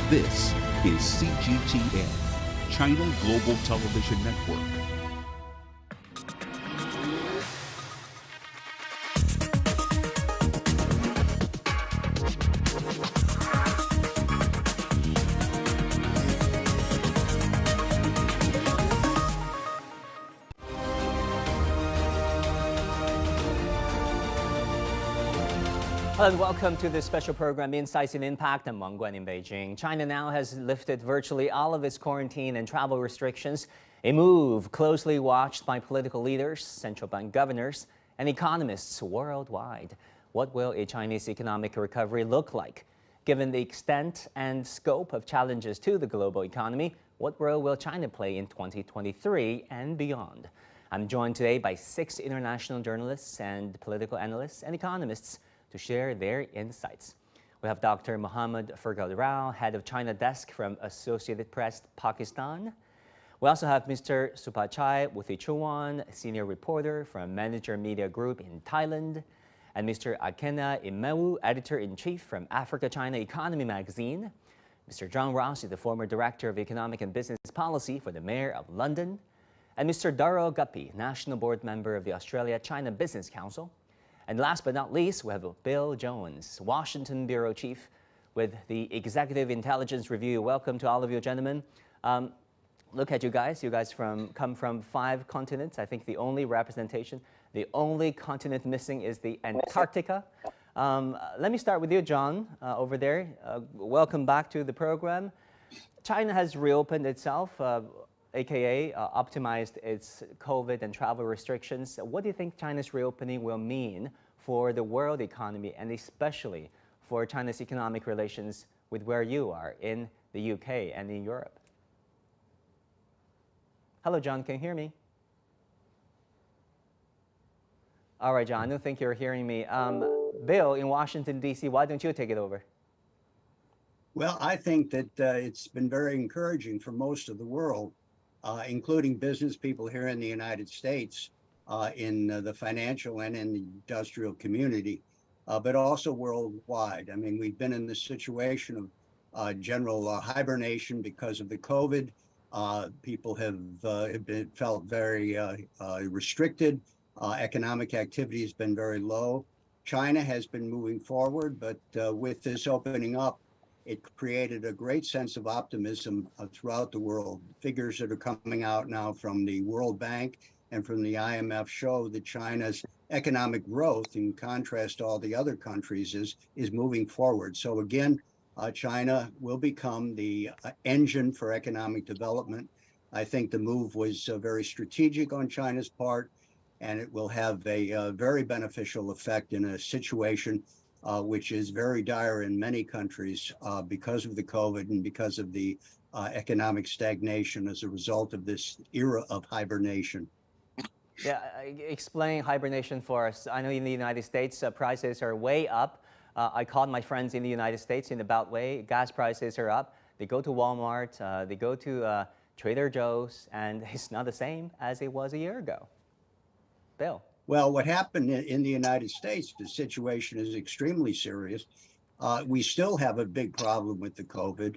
This is CGTN, China Global Television Network. Hello and welcome to this special program, Insights in Impact. I'm Wang Guan in Beijing. China now has lifted virtually all of its quarantine and travel restrictions, a move closely watched by political leaders, central bank governors, and economists worldwide. What will a Chinese economic recovery look like? Given the extent and scope of challenges to the global economy, what role will China play in 2023 and beyond? I'm joined today by 6 international journalists and political analysts and economists to share their insights. We have Dr. Mohammad Fargad Rao, head of China desk from Associated Press, Pakistan. We also have Mr. Supachai Wuthichuan, senior reporter from Manager Media Group in Thailand, and Mr. Akena Imewu, editor-in-chief from Africa China Economy magazine. Mr. John Rossi, the former director of economic and business policy for the Mayor of London, and Mr. Daro Guppy, national board member of the Australia-China Business Council. And last but not least, we have Bill Jones, Washington Bureau Chief with the Executive Intelligence Review. Welcome to all of you gentlemen. Look at you guys. You guys come from 5 continents. I think the only representation, the only continent missing is the Antarctica. Let me start with you, John, over there. Welcome back to the program. China has reopened itself, aka optimized its COVID and travel restrictions. What do you think China's reopening will mean for the world economy and especially for China's economic relations with where you are in the UK and in Europe? Hello, John, can you hear me? All right, John, I don't think you're hearing me. Bill, in Washington, D.C., why don't you take it over? Well, I think that it's been very encouraging for most of the world, including business people here in the United States, in the financial and in the industrial community, but also worldwide. I mean, we've been in this situation of general hibernation because of the COVID. People have felt very restricted. Economic activity has been very low. China has been moving forward, but with this opening up, it created a great sense of optimism throughout the world. Figures that are coming out now from the World Bank and from the IMF show that China's economic growth, in contrast to all the other countries, is moving forward. So again, China will become the engine for economic development. I think the move was very strategic on China's part, and it will have a very beneficial effect in a situation which is very dire in many countries because of the COVID and because of the economic stagnation as a result of this era of hibernation. Yeah, explain hibernation for us. I know in the United States, prices are way up. I called my friends in the United States in the Beltway. Gas prices are up. They go to Walmart, they go to Trader Joe's, and it's not the same as it was a year ago. Bill. Well, what happened in the United States, the situation is extremely serious. We still have a big problem with the COVID.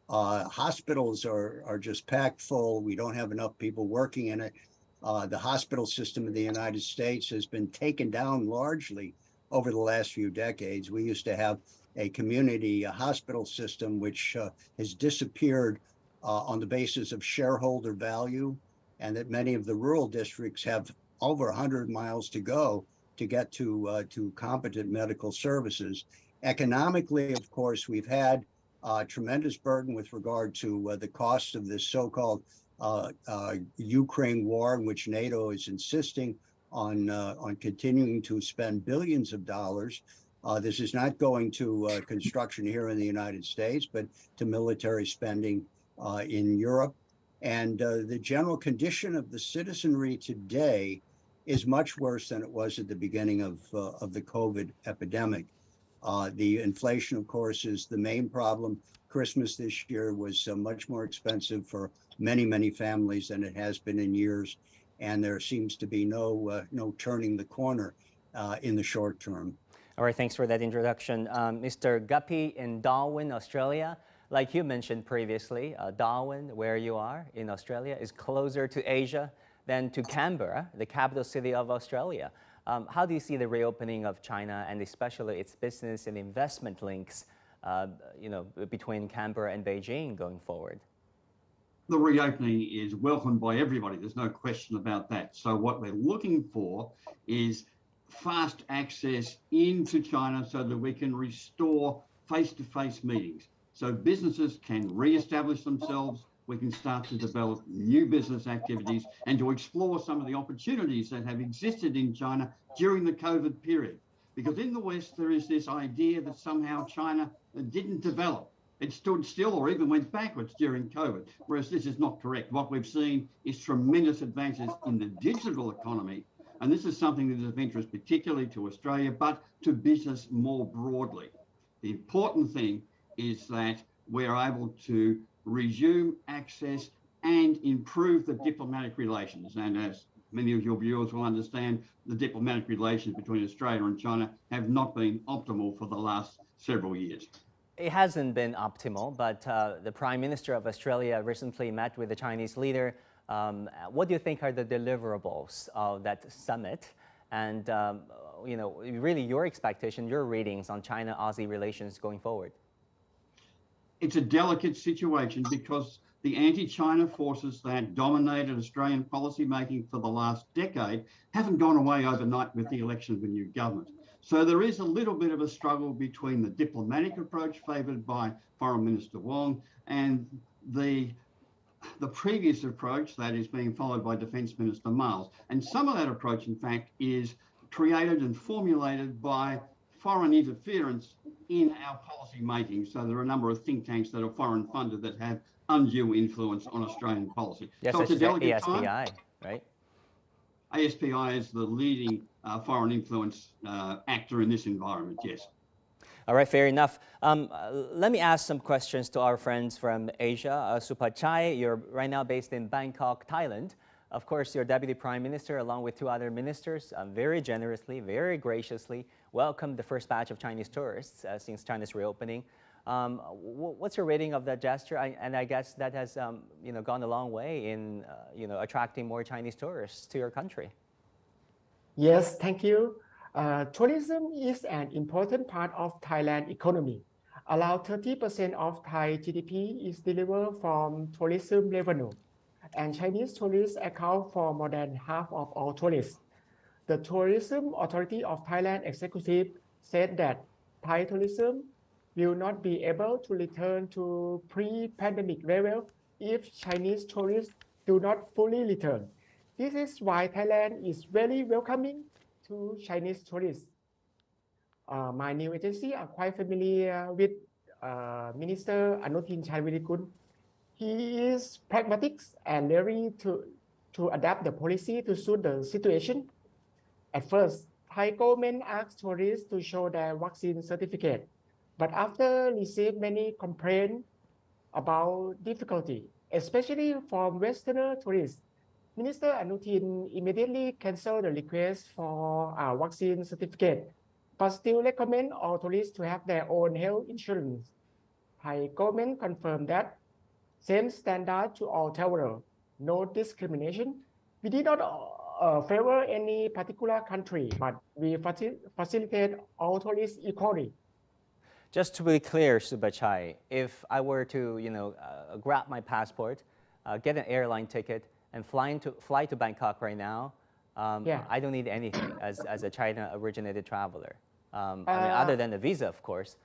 Hospitals are just packed full. We don't have enough people working in it. The hospital system in the United States has been taken down largely over the last few decades. We used to have a community hospital system which has disappeared on the basis of shareholder value, and that many of the rural districts have over 100 miles to go to get to competent medical services. Economically, of course, we've had a tremendous burden with regard to the cost of this so-called Ukraine war, in which NATO is insisting on continuing to spend billions of dollars. This is not going to construction here in the United States, but to military spending in Europe. And the general condition of the citizenry today is much worse than it was at the beginning of the COVID epidemic. The inflation, of course, is the main problem. Christmas this year was much more expensive for many, many families than it has been in years. And there seems to be no turning the corner in the short term. All right, thanks for that introduction. Mr. Guppy in Darwin, Australia. Like you mentioned previously, Darwin, where you are in Australia, is closer to Asia than to Canberra, the capital city of Australia. How do you see the reopening of China and especially its business and investment links, between Canberra and Beijing going forward? The reopening is welcomed by everybody. There's no question about that. So what we're looking for is fast access into China so that we can restore face-to-face meetings. So businesses can re-establish themselves. We can start to develop new business activities and to explore some of the opportunities that have existed in China during the COVID period. Because in the West, there is this idea that somehow China didn't develop. It stood still or even went backwards during COVID, whereas this is not correct. What we've seen is tremendous advances in the digital economy, and this is something that is of interest particularly to Australia, but to business more broadly. The important thing is that we're able to resume access and improve the diplomatic relations. And as many of your viewers will understand, the diplomatic relations between Australia and China have not been optimal for the last several years. It hasn't been optimal, but the Prime Minister of Australia recently met with the Chinese leader. What do you think are the deliverables of that summit? And, really your expectation, your readings on China-Aussie relations going forward? It's a delicate situation because the anti-China forces that dominated Australian policy making for the last decade haven't gone away overnight with the election of a new government. So there is a little bit of a struggle between the diplomatic approach favoured by Foreign Minister Wang and the previous approach that is being followed by Defence Minister Miles. And some of that approach, in fact, is created and formulated by foreign interference in our policy making. So there are a number of think tanks that are foreign funded that have undue influence on Australian policy. Yes, so it's a delicate ASPI, time. right? ASPI is the leading foreign influence actor in this environment, yes. All right, fair enough. Let me ask some questions to our friends from Asia. Supachai, you're right now based in Bangkok, Thailand. Of course, your Deputy Prime Minister, along with two other ministers, very generously, very graciously welcomed the first batch of Chinese tourists since China's reopening. What's your rating of that gesture? And I guess that has, gone a long way in, attracting more Chinese tourists to your country. Yes, thank you. Tourism is an important part of Thailand economy. Around 30% of Thai GDP is delivered from tourism revenue, and Chinese tourists account for more than half of all tourists. The Tourism Authority of Thailand executive said that Thai tourism will not be able to return to pre-pandemic level if Chinese tourists do not fully return. This is why Thailand is very welcoming to Chinese tourists. My new agency are quite familiar with Minister Anutin Charnvirakul. He is pragmatic and ready to adapt the policy to suit the situation. At first, Thai government asked tourists to show their vaccine certificate, but after received many complaints about difficulty, especially from Westerner tourists, Minister Anutin immediately canceled the request for a vaccine certificate, but still recommend all tourists to have their own health insurance. Thai government confirmed that same standard to all travelers, no discrimination. We did not favor any particular country, but we facilitate all tourists equally. Just to be clear, Subachai, if I were to, grab my passport, get an airline ticket, and fly to Bangkok right now, I don't need anything as a China-originated traveler. Other than the visa, of course.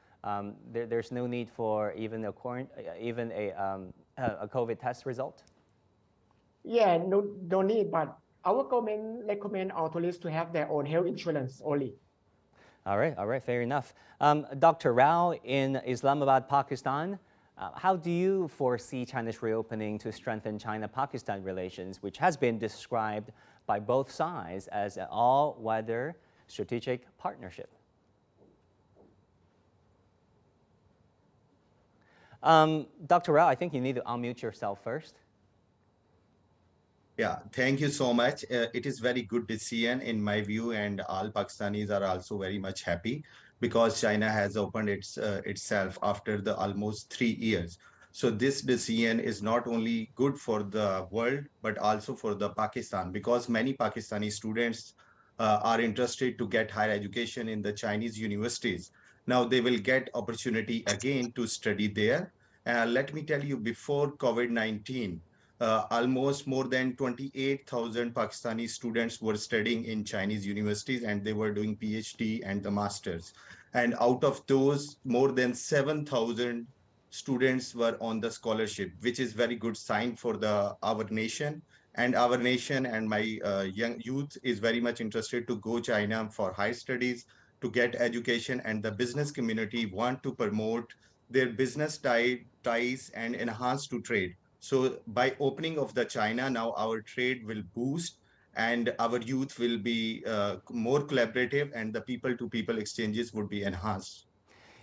There's no need for even a COVID test result. Yeah, no need, but our government recommend all tourists to have their own health insurance only. All right, fair enough. Dr. Rao in Islamabad, Pakistan, how do you foresee China's reopening to strengthen China-Pakistan relations, which has been described by both sides as an all-weather strategic partnership? Dr. Rao, I think you need to unmute yourself first. Yeah, thank you so much. It is very good decision in my view, and all Pakistanis are also very much happy because China has opened itself after the almost 3 years. So this decision is not only good for the world, but also for the Pakistan, because many Pakistani students are interested to get higher education in the Chinese universities. Now they will get opportunity again to study there. Let me tell you, before COVID-19, almost more than 28,000 Pakistani students were studying in Chinese universities, and they were doing PhD and the masters. And out of those, more than 7,000 students were on the scholarship, which is very good sign for our nation. And our nation and my young youth is very much interested to go China for higher studies, to get education, and the business community want to promote their business ties and enhance to trade. So by opening of the China, now our trade will boost and our youth will be more collaborative, and the people-to-people exchanges would be enhanced.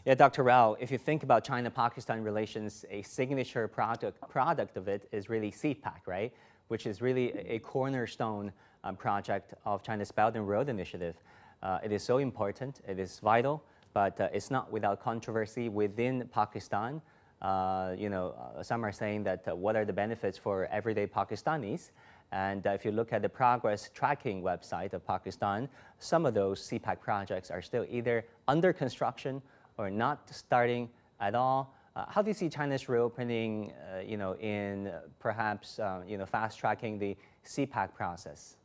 Yeah, Dr. Rao, if you think about China-Pakistan relations, a signature product of it is really CPAC, right? Which is really a cornerstone project of China's Belt and Road Initiative. It is so important, it is vital, but it's not without controversy within Pakistan. Some are saying that what are the benefits for everyday Pakistanis? And if you look at the progress tracking website of Pakistan, some of those CPAC projects are still either under construction or not starting at all. How do you see China's reopening, in perhaps, fast tracking the CPAC process?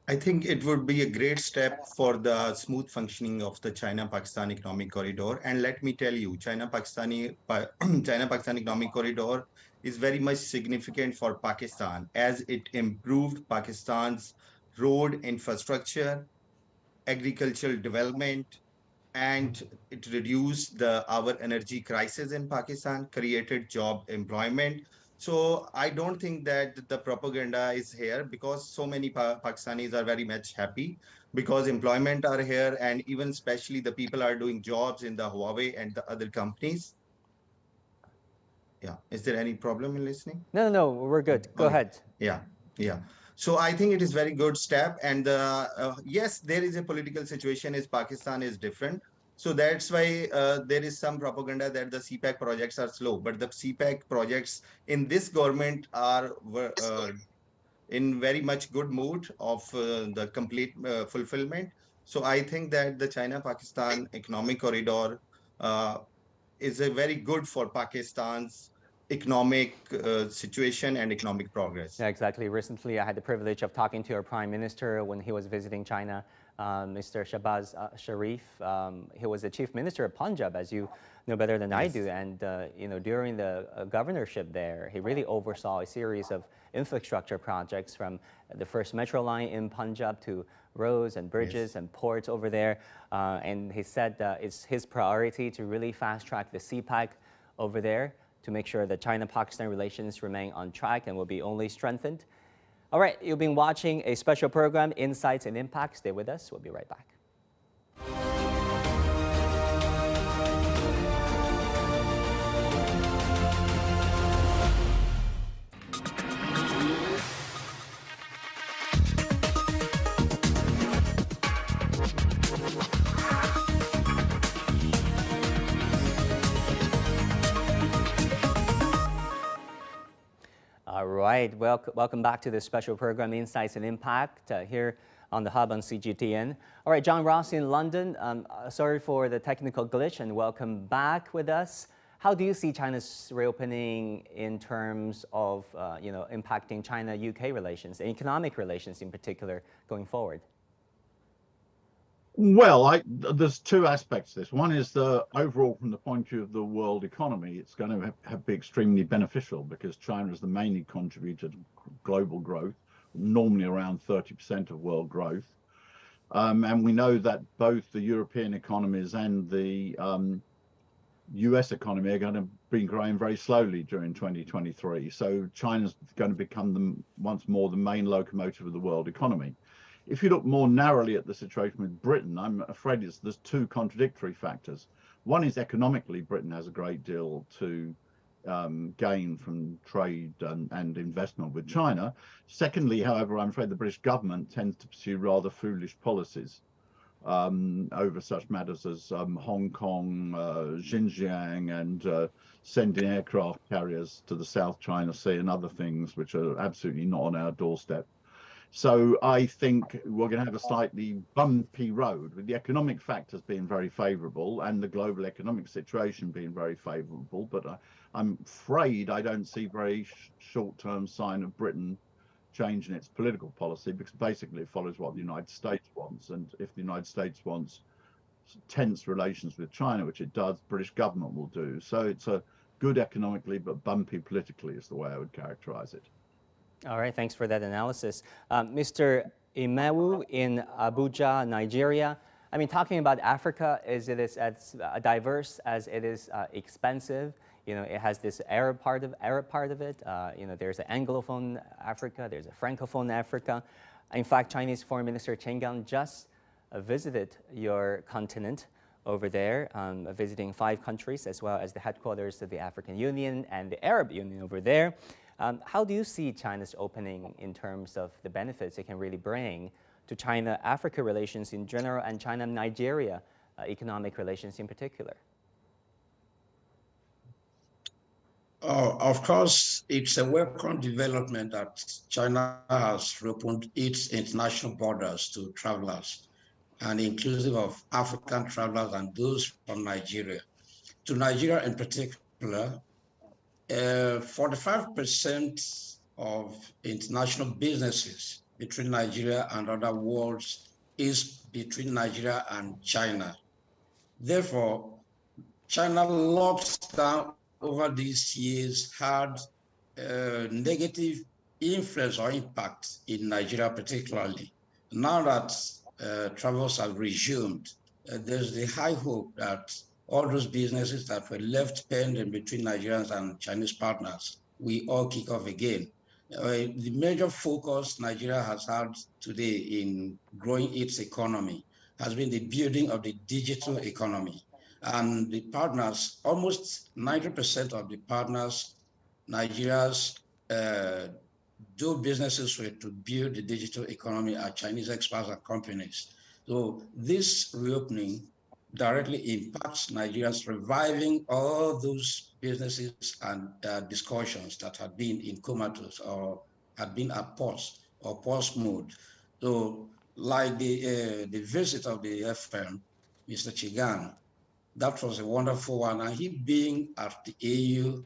I think it would be a great step for the smooth functioning of the China-Pakistan economic corridor. And let me tell you, China-Pakistan economic corridor is very much significant for Pakistan, as it improved Pakistan's road infrastructure, agricultural development, and it reduced our energy crisis in Pakistan, created job employment. So I don't think that the propaganda is here, because so many Pakistanis are very much happy because employment are here, and even especially the people are doing jobs in the Huawei and the other companies. Yeah. Is there any problem in listening? No, we're good. Go ahead. Yeah. So I think it is very good step. And yes, there is a political situation is Pakistan is different. So that's why there is some propaganda that the CPAC projects are slow. But the CPAC projects in this government are in very much good mood of the complete fulfillment. So I think that the China-Pakistan economic corridor is a very good for Pakistan's economic situation and economic progress. Yeah, exactly. Recently, I had the privilege of talking to our Prime Minister when he was visiting China, Mr. Shahbaz Sharif. He was the Chief Minister of Punjab, as you know better than I do. And during the governorship there, he really oversaw a series of infrastructure projects, from the first metro line in Punjab to roads and bridges and ports over there. And he said it's his priority to really fast track the CPAC over there, to make sure that China-Pakistan relations remain on track and will be only strengthened. All right, you've been watching a special program, Insights and Impact. Stay with us. We'll be right back. All right, welcome back to this special program, Insights and Impact, here on the Hub on CGTN. All right, John Ross in London, sorry for the technical glitch, and welcome back with us. How do you see China's reopening in terms of, impacting China-UK relations, economic relations in particular, going forward? Well, there's two aspects to this. One is the overall, from the point of view of the world economy, it's going to be extremely beneficial, because China is the main contributor to global growth, normally around 30% of world growth. And we know that both the European economies and the US economy are going to be growing very slowly during 2023. So China's going to become once more the main locomotive of the world economy. If you look more narrowly at the situation with Britain, I'm afraid there's two contradictory factors. One is economically, Britain has a great deal to gain from trade and investment with China. Secondly, however, I'm afraid the British government tends to pursue rather foolish policies. over such matters as Hong Kong, Xinjiang, and sending aircraft carriers to the South China Sea and other things which are absolutely not on our doorstep. So I think we're going to have a slightly bumpy road, with the economic factors being very favourable and the global economic situation being very favourable. But I'm afraid I don't see very short-term sign of Britain changing its political policy, because basically it follows what the United States wants. And if the United States wants tense relations with China, which it does, British government will do. So it's a good economically but bumpy politically is the way I would characterize it. All right, thanks for that analysis. Mr. Imewu in Abuja, Nigeria. I mean, talking about Africa, is it is as diverse as it is expensive. You know, it has this Arab part of it. You know, there's an Anglophone Africa, there's a Francophone Africa. In fact, Chinese Foreign Minister Chen Gang just visited your continent over there, visiting 5 countries, as well as the headquarters of the African Union and the Arab Union over there. How do you see China's opening in terms of the benefits it can really bring to China-Africa relations in general and China-Nigeria economic relations in particular? Of course, it's a welcome development that China has reopened its international borders to travelers, and inclusive of African travelers and those from Nigeria. To Nigeria in particular, 45% of international businesses between Nigeria and other worlds is between Nigeria and China. Therefore, China lockdown over these years had negative influence or impact in Nigeria particularly. Now that travels have resumed, there's the high hope that all those businesses that were left pending between Nigerians and Chinese partners, we all kick off again. The major focus Nigeria has had today in growing its economy has been the building of the digital economy. And the partners, almost 90% of the partners Nigeria's do businesses with to build the digital economy are Chinese experts and companies. So this reopening directly impacts Nigerians, reviving all those businesses and discussions that had been in comatose or had been at pause or pause mode. So like the visit of the FM, Mr. Chigang, that was a wonderful one. And he being at the AU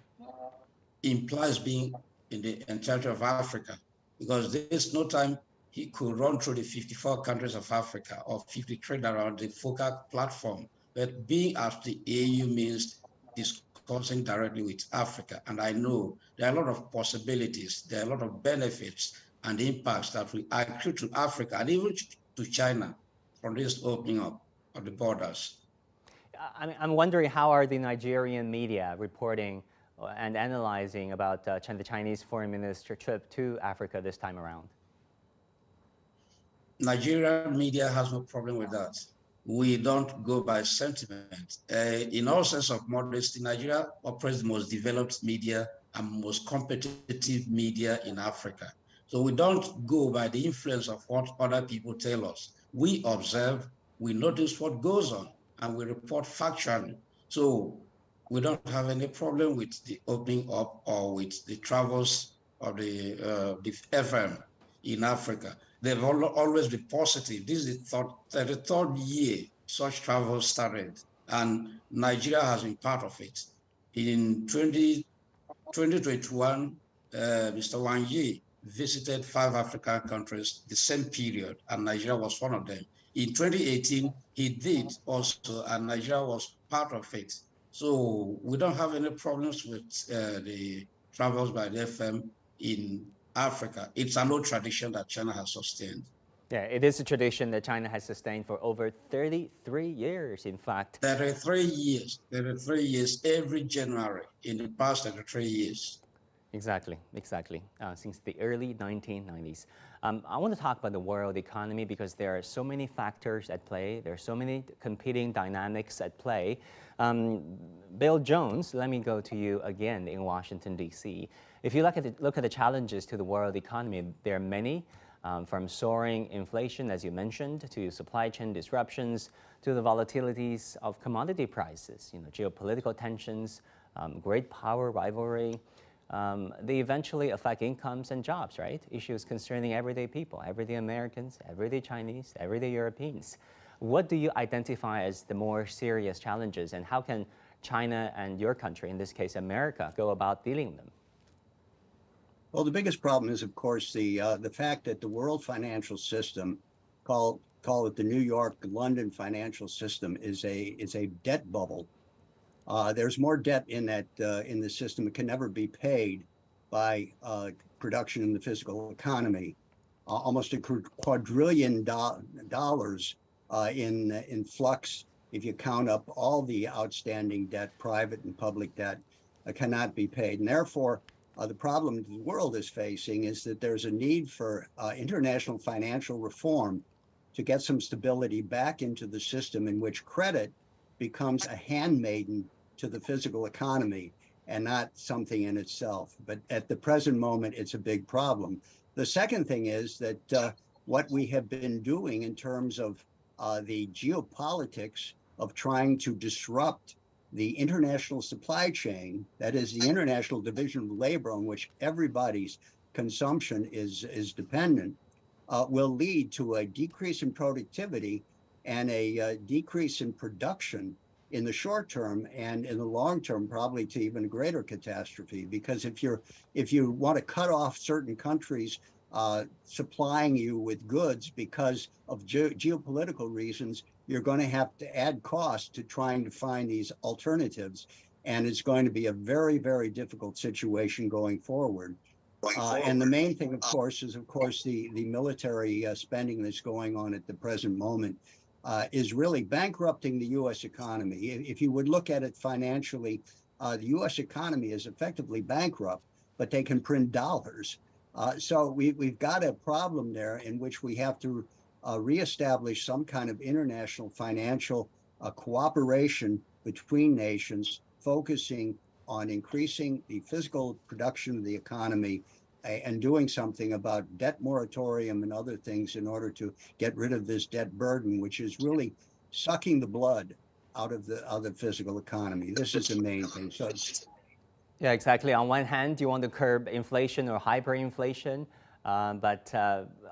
implies being in the entirety of Africa, because there's no time he could run through the 54 countries of Africa or 53 around the focal platform. But being at the AU means discussing directly with Africa. And I know there are a lot of possibilities, there are a lot of benefits and impacts that will accrue to Africa and even to China from this opening up of the borders. I'm wondering, how are the Nigerian media reporting and analyzing about the Chinese foreign minister trip to Africa this time around? Nigerian media has no problem with that. We don't go by sentiment. In all sense of modesty, Nigeria operates the most developed media and most competitive media in Africa. So we don't go by the influence of what other people tell us. We observe, we notice what goes on, and we report factually. So we don't have any problem with the opening up or with the travels of the FM in Africa. They've always been positive. This is the 33rd year such travel started, and Nigeria has been part of it. In 2021, Mr. Wang Guan visited 5 African countries the same period, and Nigeria was one of them. In 2018, he did also, and Nigeria was part of it. So we don't have any problems with the travels by the FM in Africa. It's an old tradition that China has sustained. Yeah, it is a tradition that China has sustained for over 33 years, in fact. 33 years every January in the past 33 years. Exactly. Since the early 1990s. I want to talk about the world economy because there are so many factors at play. There are so many competing dynamics at play. Bill Jones, let me go to you again in Washington, D.C. If you look at the challenges to the world economy, there are many. from soaring inflation, as you mentioned, to supply chain disruptions, to the volatilities of commodity prices, geopolitical tensions, great power rivalry. They eventually affect incomes and jobs, right? Issues concerning everyday people, everyday Americans, everyday Chinese, everyday Europeans. What do you identify as the more serious challenges, and how can China and your country, in this case America, go about dealing with them? Well, the biggest problem is, of course, the fact that the world financial system, call it the New York, London financial system, is a debt bubble. There's more debt in the system. It can never be paid by production in the physical economy. Almost a quadrillion dollars in flux, if you count up all the outstanding debt, private and public debt, cannot be paid. And therefore, the problem the world is facing is that there's a need for international financial reform to get some stability back into the system in which credit becomes a handmaiden to the physical economy and not something in itself. But at the present moment, it's a big problem. The second thing is that what we have been doing in terms of the geopolitics of trying to disrupt the international supply chain, that is the international division of labor on which everybody's consumption is dependent, will lead to a decrease in productivity and a decrease in production in the short term, and in the long term, probably to even a greater catastrophe. Because if you want to cut off certain countries supplying you with goods because of geopolitical reasons, you're going to have to add cost to trying to find these alternatives. And it's going to be a very, very difficult situation going forward. And the main thing, of course, is, the military spending that's going on at the present moment is really bankrupting the U.S. economy. If you would look at it financially, the U.S. economy is effectively bankrupt, but they can print dollars. So we've got a problem there in which we have to reestablish some kind of international financial cooperation between nations, focusing on increasing the physical production of the economy and doing something about debt moratorium and other things in order to get rid of this debt burden, which is really sucking the blood out of the physical economy. This is the main thing. So yeah, exactly. On one hand, you want to curb inflation or hyperinflation, but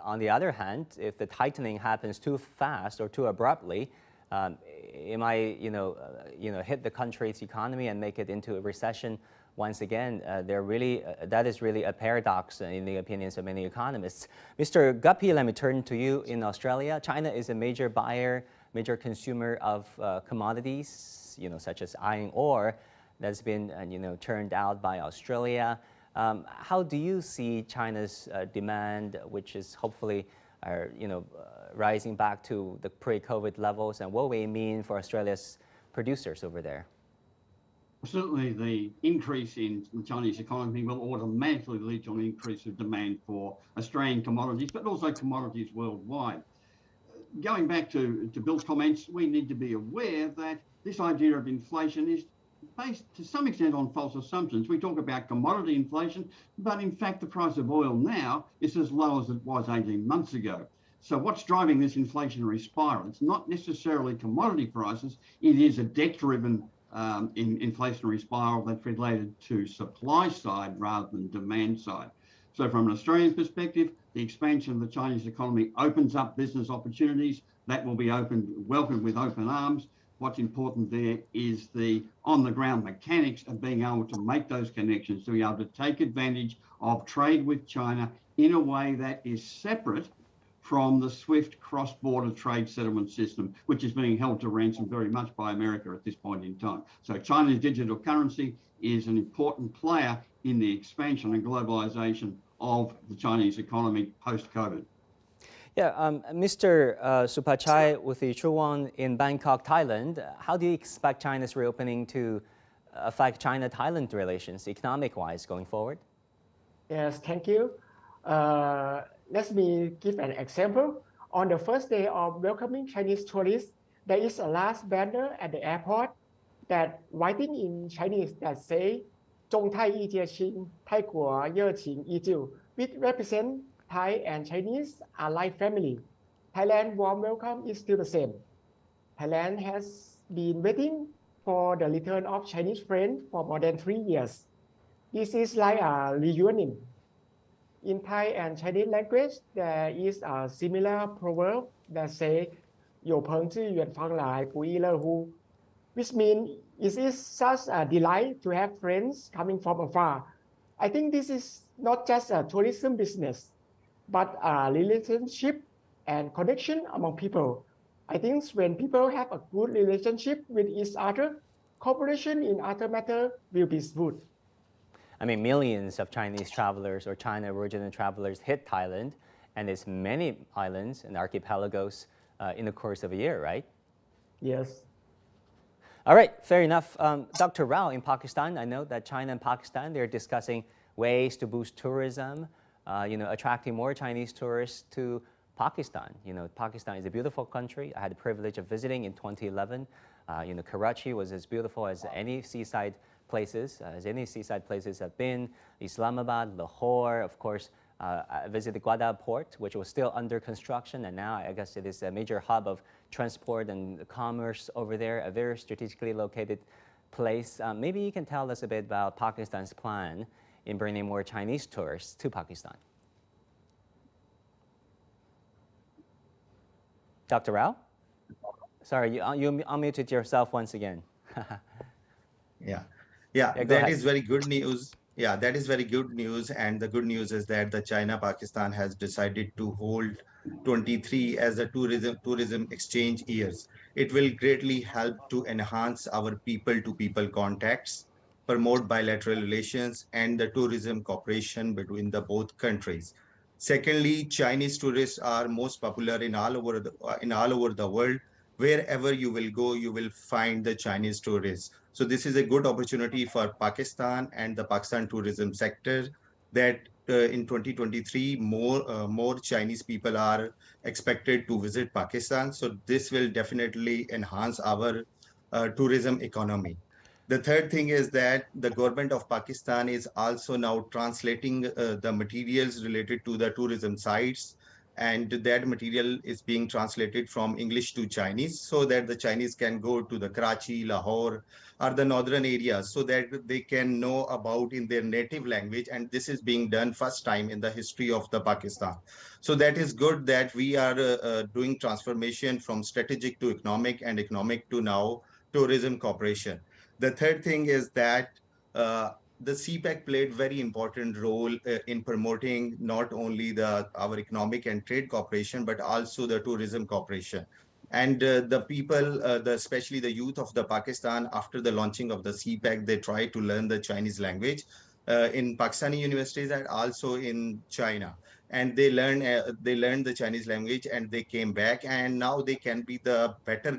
on the other hand, if the tightening happens too fast or too abruptly, it might, hit the country's economy and make it into a recession. Once again, that is really a paradox in the opinions of many economists. Mr. Guppy, let me turn to you in Australia. China is a major buyer, major consumer of commodities, such as iron ore, that's been, turned out by Australia. How do you see China's demand, which is hopefully, rising back to the pre-COVID levels, and what will it mean for Australia's producers over there? Certainly, the increase in the Chinese economy will automatically lead to an increase of demand for Australian commodities, but also commodities worldwide. Going back to Bill's comments, we need to be aware that this idea of inflation is based to some extent on false assumptions. We talk about commodity inflation, but in fact, the price of oil now is as low as it was 18 months ago. So what's driving this inflationary spiral? It's not necessarily commodity prices. It is a debt-driven inflationary spiral that's related to supply side rather than demand side. So from an Australian perspective, the expansion of the Chinese economy opens up business opportunities that will be welcomed with open arms. What's important there is the on-the-ground mechanics of being able to make those connections, to be able to take advantage of trade with China in a way that is separate from the SWIFT cross-border trade settlement system, which is being held to ransom very much by America at this point in time. So China's digital currency is an important player in the expansion and globalization of the Chinese economy post-COVID. Yeah, Mr. Supachai with the Chuan in Bangkok, Thailand, how do you expect China's reopening to affect China-Thailand relations economic-wise going forward? Yes, thank you. Let me give an example. On the first day of welcoming Chinese tourists, there is a large banner at the airport that writing in Chinese that say 中泰意见亲，泰国热情依旧, which represent Thai and Chinese are like family. Thailand warm welcome is still the same. Thailand has been waiting for the return of Chinese friends for more than 3 years. This is like a reunion. In Thai and Chinese language, there is a similar proverb that say, 有朋自远方来，不亦乐乎, which means it is such a delight to have friends coming from afar. I think this is not just a tourism business, but a relationship and connection among people. I think when people have a good relationship with each other, cooperation in other matters will be smooth. I mean, millions of Chinese travelers or China original travelers hit Thailand and its many islands and archipelagos in the course of a year, right? Yes. All right, fair enough. Dr. Rao, in Pakistan, I know that China and Pakistan, they're discussing ways to boost tourism, attracting more Chinese tourists to Pakistan. Pakistan is a beautiful country. I had the privilege of visiting in 2011. Karachi was as beautiful as any seaside places have been. Islamabad, Lahore, of course. I visited Gwadar port, which was still under construction, and now I guess it is a major hub of transport and commerce over there, a very strategically located place. Maybe you can tell us a bit about Pakistan's plan in bringing more Chinese tourists to Pakistan. Dr. Rao? Sorry, you unmuted yourself once again. Yeah, that is very good news. Yeah, that is very good news. And the good news is that the China-Pakistan has decided to hold 23 as a tourism exchange years. It will greatly help to enhance our people-to-people contacts, promote bilateral relations, and the tourism cooperation between the both countries. Secondly, Chinese tourists are most popular in all over the world. Wherever you will go, you will find the Chinese tourists. So this is a good opportunity for Pakistan and the Pakistan tourism sector that in 2023, more Chinese people are expected to visit Pakistan. So this will definitely enhance our tourism economy. The third thing is that the government of Pakistan is also now translating the materials related to the tourism sites, and that material is being translated from English to Chinese so that the Chinese can go to the Karachi, Lahore, or the northern areas so that they can know about in their native language. And this is being done first time in the history of the Pakistan. So that is good that we are doing transformation from strategic to economic and economic to now tourism cooperation. The third thing is that the CPEC played very important role in promoting not only our economic and trade cooperation, but also the tourism cooperation. And the people, especially the youth of the Pakistan, after the launching of the CPEC, they try to learn the Chinese language in Pakistani universities and also in China. And they learned the Chinese language and they came back, and now they can be the better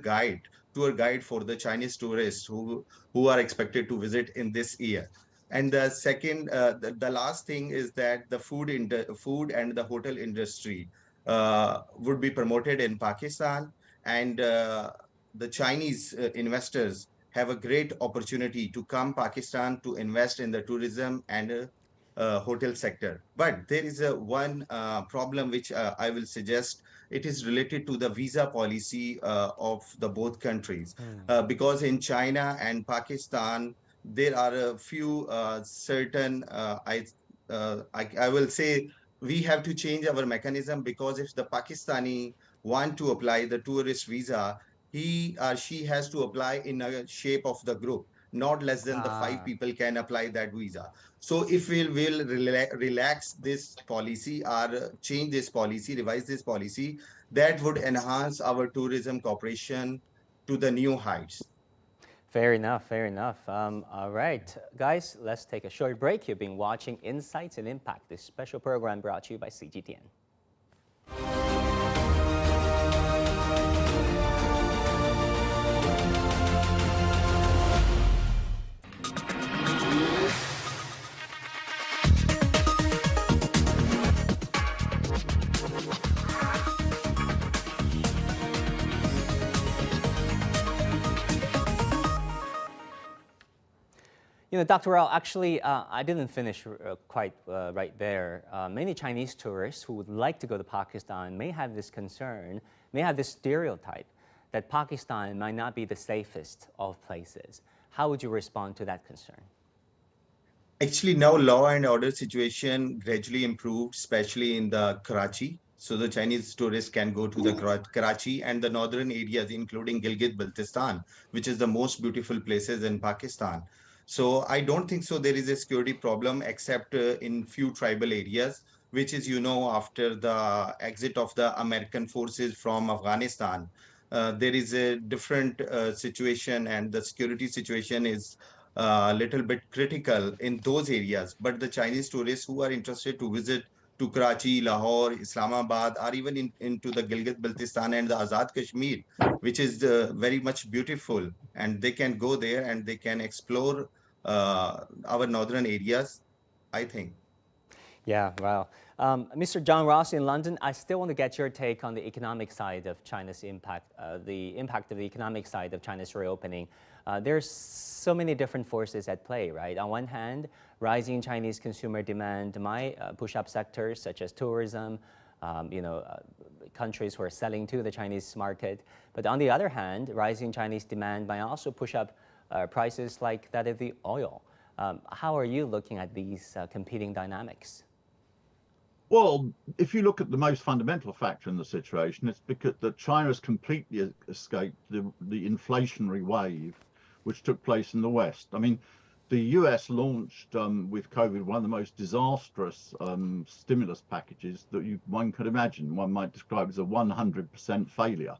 tour guide for the Chinese tourists who are expected to visit in this year. And the second, the last thing is that the food and the hotel industry would be promoted in Pakistan, and the Chinese investors have a great opportunity to come Pakistan to invest in the tourism and hotel sector. But there is one problem which I will suggest. It is related to the visa policy of the both countries, because in China and Pakistan, there are a few certain, I will say, we have to change our mechanism, because if the Pakistani want to apply the tourist visa, he or she has to apply in a shape of the group. Not less than the 5 people can apply that visa. So if we will relax this policy or change this policy, revise this policy, that would enhance our tourism cooperation to the new heights. Fair enough, fair enough. All right, guys, let's take a short break. You've been watching Insights and Impact, this special program brought to you by CGTN. Dr. Rao, actually, I didn't finish quite right there. Many Chinese tourists who would like to go to Pakistan may have this concern, may have this stereotype that Pakistan might not be the safest of places. How would you respond to that concern? Actually, now law and order situation gradually improved, especially in the Karachi. So the Chinese tourists can go to the Karachi and the northern areas, including Gilgit-Baltistan, which is the most beautiful places in Pakistan. So I don't think so there is a security problem except in few tribal areas, which is, after the exit of the American forces from Afghanistan, there is a different situation, and the security situation is a little bit critical in those areas. But the Chinese tourists who are interested to visit to Karachi, Lahore, Islamabad, or even into the Gilgit-Baltistan and the Azad Kashmir, which is very much beautiful, and they can go there and they can explore our northern areas, I think. Yeah, wow. Mr. John Ross in London, I still want to get your take on the economic side of China's impact, the impact of the economic side of China's reopening. There's so many different forces at play, right? On one hand, rising Chinese consumer demand might push up sectors such as tourism, countries who are selling to the Chinese market. But on the other hand, rising Chinese demand might also push up prices like that of the oil. How are you looking at these competing dynamics? Well, if you look at the most fundamental factor in the situation, it's because that China has completely escaped the inflationary wave which took place in the West. I mean, the US launched with COVID one of the most disastrous stimulus packages that one could imagine. One might describe as a 100% failure.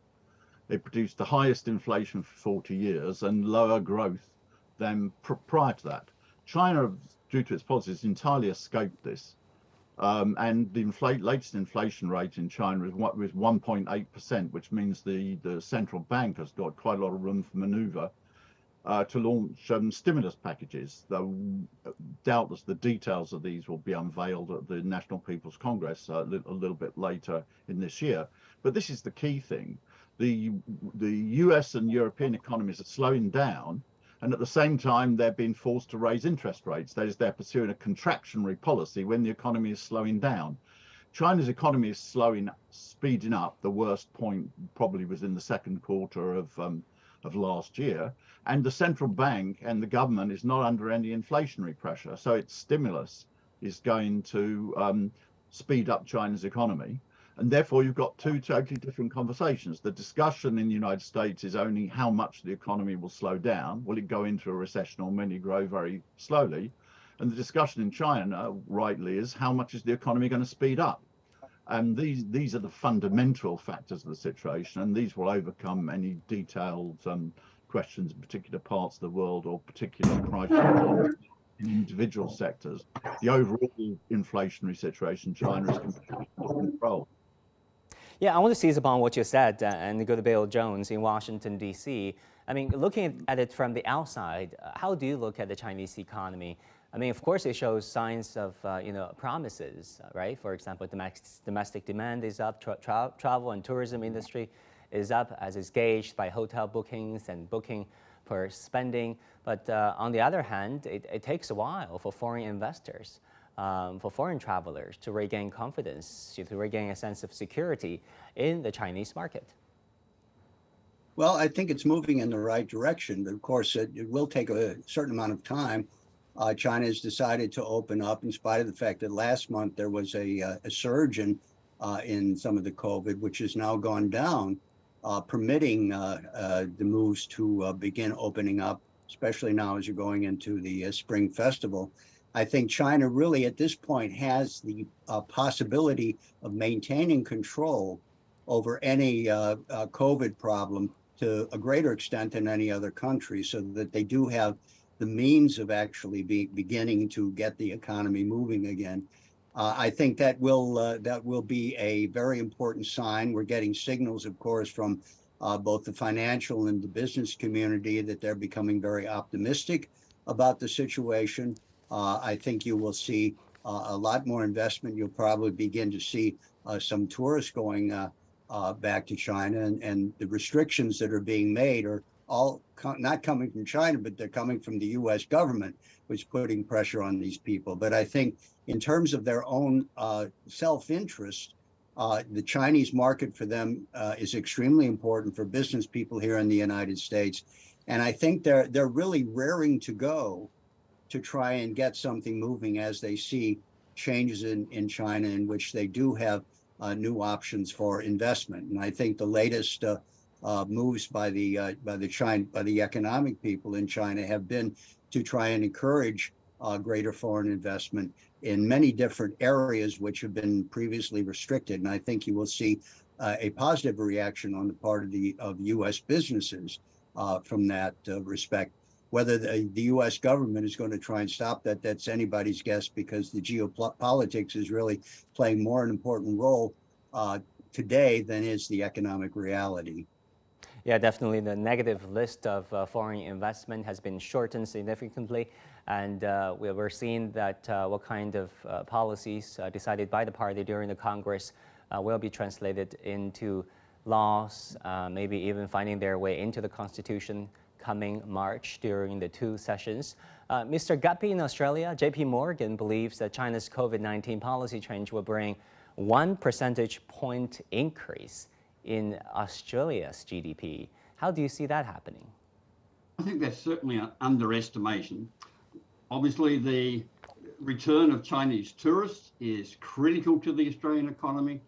It produced the highest inflation for 40 years and lower growth than prior to that. China, due to its policies, entirely escaped this. And the latest inflation rate in China is 1.8%, which means the central bank has got quite a lot of room for maneuver to launch stimulus packages. Though doubtless the details of these will be unveiled at the National People's Congress a little bit later in this year. But this is the key thing. The US and European economies are slowing down, and at the same time, they're being forced to raise interest rates. That is, they're pursuing a contractionary policy when the economy is slowing down. China's economy is speeding up. The worst point probably was in the second quarter of last year. And the central bank and the government is not under any inflationary pressure. So its stimulus is going to speed up China's economy. And therefore, you've got two totally different conversations. The discussion in the United States is only how much the economy will slow down. Will it go into a recession or will it grow very slowly? And the discussion in China, rightly, is how much is the economy going to speed up? And these are the fundamental factors of the situation, and these will overcome any detailed questions in particular parts of the world or particular price in individual sectors. The overall inflationary situation, China is completely under control. Yeah, I want to seize upon what you said and go to Bill Jones in Washington, D.C. I mean, looking at it from the outside, how do you look at the Chinese economy? I mean, of course, it shows signs of, promises, right? For example, domestic demand is up, travel and tourism industry is up, as is gauged by hotel bookings and booking per spending. But on the other hand, it takes a while for foreign investors, for foreign travelers to regain confidence, to regain a sense of security in the Chinese market. Well, I think it's moving in the right direction, but of course, it will take a certain amount of time. China has decided to open up in spite of the fact that last month there was a surge in some of the COVID, which has now gone down, permitting the moves to begin opening up, especially now as you're going into the Spring Festival. I think China really at this point has the possibility of maintaining control over any COVID problem to a greater extent than any other country, so that they do have the means of actually beginning to get the economy moving again. I think that will be a very important sign. We're getting signals, of course, from both the financial and the business community that they're becoming very optimistic about the situation. I think you will see a lot more investment. You'll probably begin to see some tourists going back to China, and the restrictions that are being made are not coming from China, but they're coming from the U.S. government, which is putting pressure on these people. But I think in terms of their own self-interest, the Chinese market for them is extremely important for business people here in the United States. And I think they're really raring to go to try and get something moving as they see changes in China in which they do have new options for investment. And I think the latest moves by the economic people in China have been to try and encourage greater foreign investment in many different areas which have been previously restricted. And I think you will see a positive reaction on the part of U.S. businesses from that respect. Whether the U.S. government is going to try and stop that, that's anybody's guess, because the geopolitics is really playing more an important role today than is the economic reality. Yeah, definitely. The negative list of foreign investment has been shortened significantly, and we're seeing that what kind of policies decided by the party during the Congress will be translated into laws, maybe even finding their way into the Constitution coming March during the two sessions. Mr. Guppy in Australia, JP Morgan believes that China's COVID-19 policy change will bring 1 percentage point increase in Australia's GDP. How do you see that happening? I think that's certainly an underestimation. Obviously, the return of Chinese tourists is critical to the Australian economy.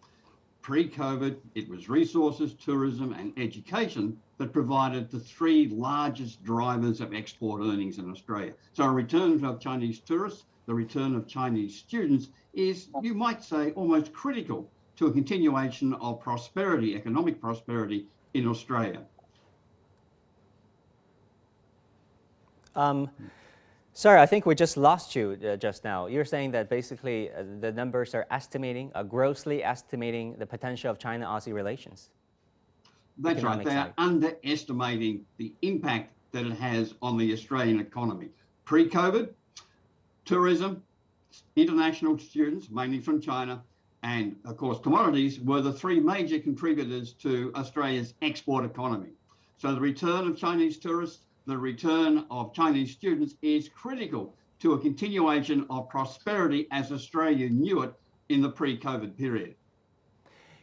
Pre-COVID, it was resources, tourism, and education that provided the three largest drivers of export earnings in Australia. So a return of Chinese tourists, the return of Chinese students is, you might say, almost critical to a continuation of prosperity, economic prosperity in Australia. Sorry, I think we just lost you just now. You're saying that basically the numbers are grossly estimating the potential of China-Aussie relations. That's right. They are underestimating the impact that it has on the Australian economy. Pre-COVID, tourism, international students, mainly from China, and of course commodities were the three major contributors to Australia's export economy. So the return of Chinese tourists, the return of Chinese students is critical to a continuation of prosperity as Australia knew it in the pre-COVID period.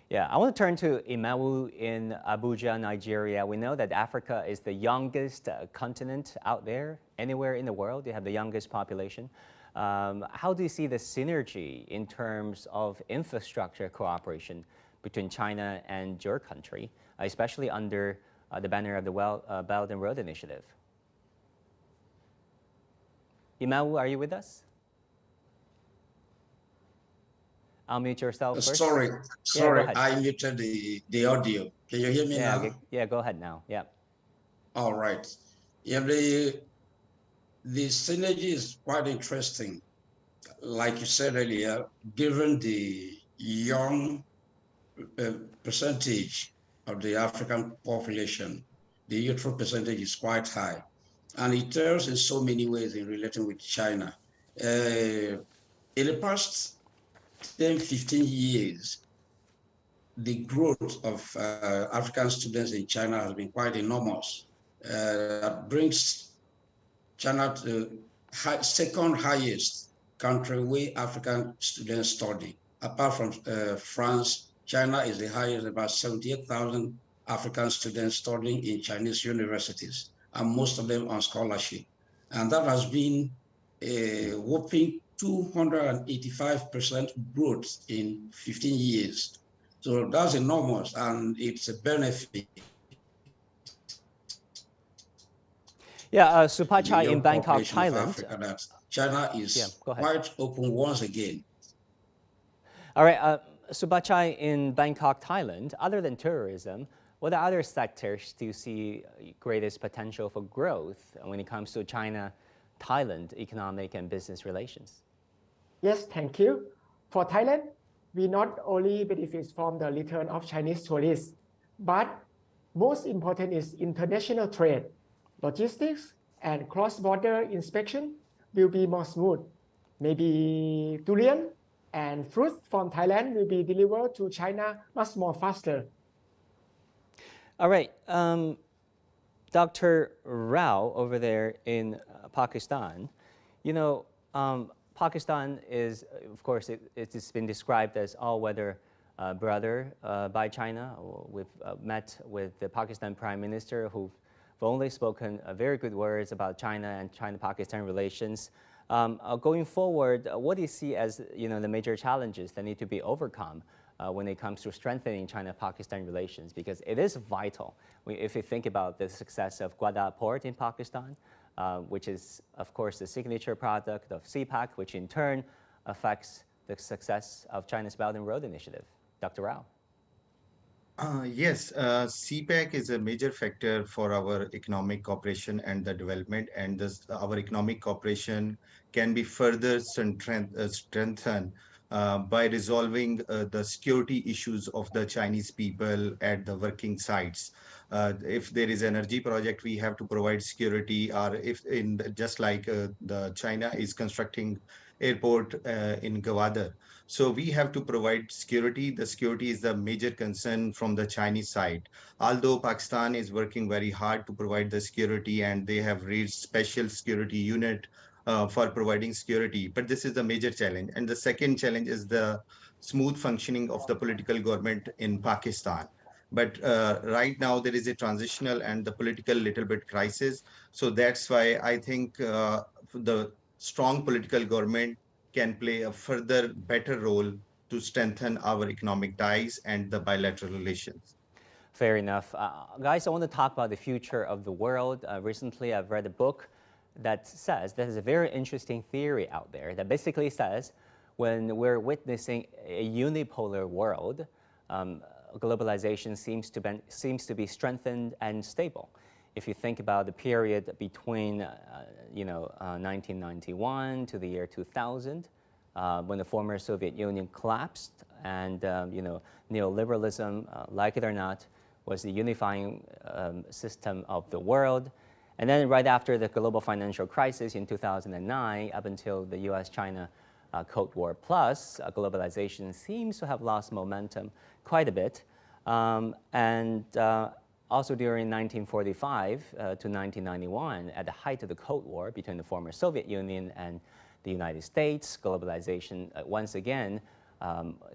Yeah, I want to turn to Imawu in Abuja, Nigeria. We know that Africa is the youngest continent out there. Anywhere in the world, they have the youngest population. How do you see the synergy in terms of infrastructure cooperation between China and your country, especially under the banner of the Belt and Road Initiative? Imawu, are you with us? Unmute yourself first. Sorry, Yeah, I muted the audio. Can you hear me now? Yeah, go ahead now. Yeah. All right. Yeah, the synergy is quite interesting. Like you said earlier, given the young percentage of the African population, the youthful percentage is quite high. And it tells in so many ways in relating with China. In the past 10, 15 years, the growth of African students in China has been quite enormous. That brings China to second highest country where African students study. Apart from France, China is the highest, about 78,000 African students studying in Chinese universities, and most of them on scholarship. And that has been a whopping 285% growth in 15 years. So that's enormous, and it's a benefit. Yeah, Supachai in Bangkok, Thailand. That China is quite open once again. All right, Supachai in Bangkok, Thailand. Other than tourism, what other sectors do you see greatest potential for growth when it comes to China-Thailand economic and business relations? Yes, thank you. For Thailand, we not only benefit from the return of Chinese tourists, but most important is international trade. Logistics and cross-border inspection will be more smooth. Maybe durian and fruit from Thailand will be delivered to China much more faster. All right. Dr. Rao over there in Pakistan, you know, Pakistan is, of course, it's been described as all-weather brother by China. We've met with the Pakistan Prime Minister who've only spoken very good words about China and China-Pakistan relations. Going forward, what do you see as the major challenges that need to be overcome when it comes to strengthening China-Pakistan relations? Because it is vital. If you think about the success of Gwadar Port in Pakistan, which is, of course, the signature product of CPAC, which in turn affects the success of China's Belt and Road Initiative. Dr. Rao. Yes, CPEC is a major factor for our economic cooperation and the development, and our economic cooperation can be further strengthened by resolving the security issues of the Chinese people at the working sites. If there is energy project, we have to provide security, or if just like the China is constructing airport in Gwadar. So we have to provide security. The security is the major concern from the Chinese side. Although Pakistan is working very hard to provide the security, and they have raised special security unit for providing security, but this is the major challenge. And the second challenge is the smooth functioning of the political government in Pakistan. But right now there is a transitional and the political little bit crisis. So that's why I think the strong political government can play a further better role to strengthen our economic ties and the bilateral relations. Fair enough. Guys, I want to talk about the future of the world. Recently, I've read a book that says there's a very interesting theory out there that basically says when we're witnessing a unipolar world, globalization seems to be strengthened and stable. If you think about the period between 1991 to the year 2000, when the former Soviet Union collapsed, and neoliberalism, like it or not, was the unifying system of the world. And then right after the global financial crisis in 2009, up until the U.S.-China Cold War Plus, globalization seems to have lost momentum quite a bit. Also during 1945 to 1991, at the height of the Cold War between the former Soviet Union and the United States, globalization once again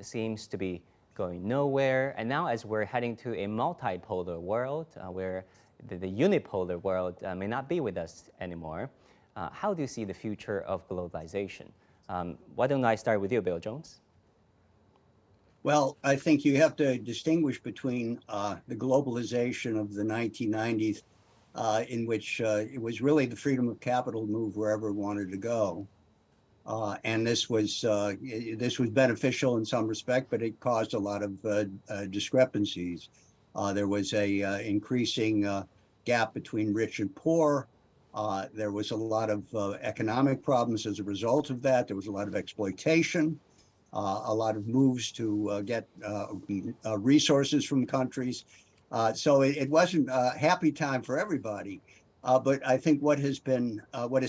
seems to be going nowhere. And now as we're heading to a multipolar world where the unipolar world may not be with us anymore, how do you see the future of globalization? Why don't I start with you, Bill Jones? Well, I think you have to distinguish between the globalization of the 1990s, in which it was really the freedom of capital to move wherever it wanted to go. And this was beneficial in some respect, but it caused a lot of discrepancies. There was a increasing gap between rich and poor. There was a lot of economic problems as a result of that. There was a lot of exploitation. A lot of moves to get resources from countries. So it wasn't a happy time for everybody. But I think what has